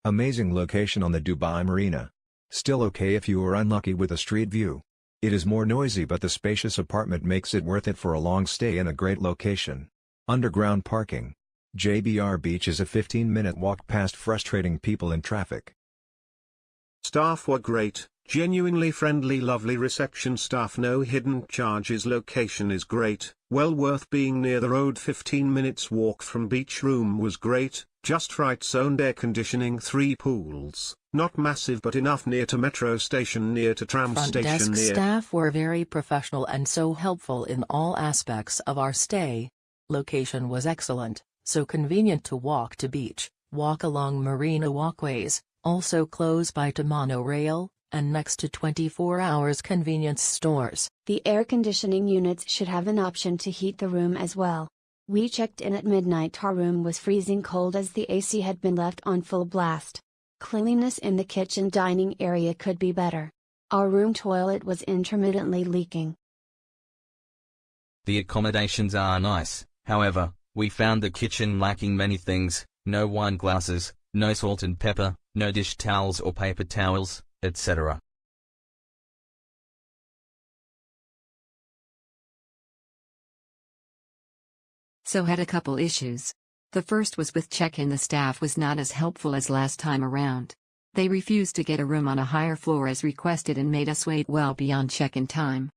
Amazing location on the Dubai Marina. Still okay if you are unlucky with a street view. It is more noisy, but the spacious apartment makes it worth it for a long stay in a great location. Underground parking. JBR Beach is a 15-minute walk past frustrating people in traffic. Staff were great, genuinely friendly, lovely reception staff, no hidden charges. Location is great, well worth being near the road. 15 minutes walk from beach. Room was great, just right, zoned air conditioning, 3 pools, not massive but enough, near to metro station, near to tram Front station. desk staff were very professional and so helpful in all aspects of our stay. Location was excellent, so convenient to walk to beach, walk along marina walkways, also close by to monorail, and next to 24 hours convenience stores. The air conditioning units should have an option to heat the room as well. We checked in at midnight. Our room was freezing cold as the AC had been left on full blast. Cleanliness in the kitchen dining area could be better. Our room toilet was intermittently leaking. The accommodations are nice, however, we found the kitchen lacking many things: no wine glasses, no salt and pepper, no dish towels or paper towels, etc. So had a couple issues. The first was with check-in. The staff was not as helpful as last time around. They refused to get a room on a higher floor as requested and made us wait well beyond check-in time.